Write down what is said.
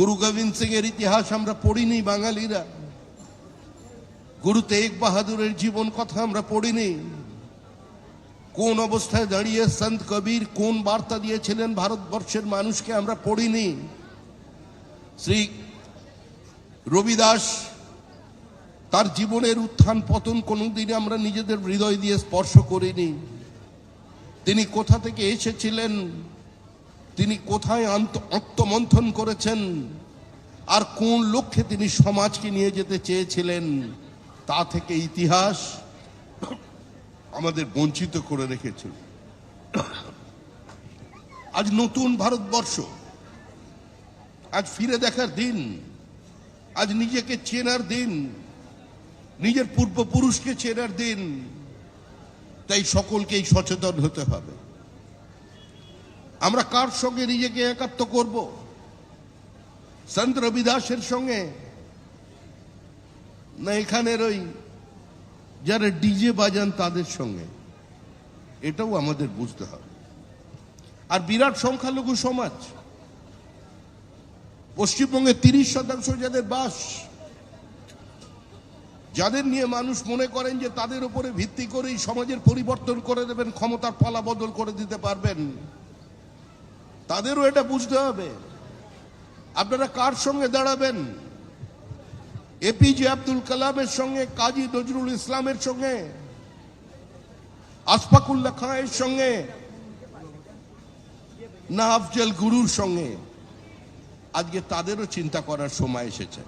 গুরু গোবিন্দ সিং এর ইতিহাস আমরা পড়িনি বাঙালিরা, গুরু তেগ বাহাদুরের জীবন কথা আমরা পড়িনি। কোন অবস্থায় দাঁড়িয়ে সন্ত কবির কোন বার্তা দিয়েছিলেন ভারতবর্ষের মানুষকে আমরা পড়িনি। শ্রী রবিদাস তার জীবনের উত্থান পতন কোনোদিন আমরা নিজেদের হৃদয় দিয়ে স্পর্শ করিনি। তিনি কোথা থেকে এসেছিলেন, তিনি কোথায় আত্মমন্থন করেছেন, আর কোন লক্ষ্যে তিনি সমাজকে নিয়ে যেতে চেয়েছিলেন, তা থেকে ইতিহাস আমাদের বঞ্চিত করে রেখেছিল। আজ নতুন ভারতবর্ষ, আজ ফিরে দেখার দিন, আজ নিজেকে চেনার দিন, নিজের পূর্বপুরুষকে চেনার দিন। তাই সকলকেই সচেতন হতে হবে। আমরা কার সঙ্গে নিজেকে একাত্ম করব? সন্ত রবিদাসের সঙ্গে, না এখানের ওই যারা ডিজে বাজান তাদের সঙ্গে? এটাও আমাদের বুঝতে হবে। আর বিরাট সংখ্যালঘু সমাজ, পশ্চিমবঙ্গে 30% যাদের বাস, যাদের নিয়ে মানুষ মনে করেন যে তাদের উপরে ভিত্তি করেই সমাজের পরিবর্তন করে দেবেন, ক্ষমতার পালা বদল করে দিতে পারবেন, তাদেরও এটা বুঝতে হবে আপনারা কার সঙ্গে দাঁড়াবেন। এপিজে আব্দুল কালামের সঙ্গে, কাজী নজরুল ইসলামের সঙ্গে, আশফাকুল্লাহ খানের সঙ্গে, না আফজল গুরুর সঙ্গে? আজকে তাদেরও চিন্তা করার সময় এসেছে।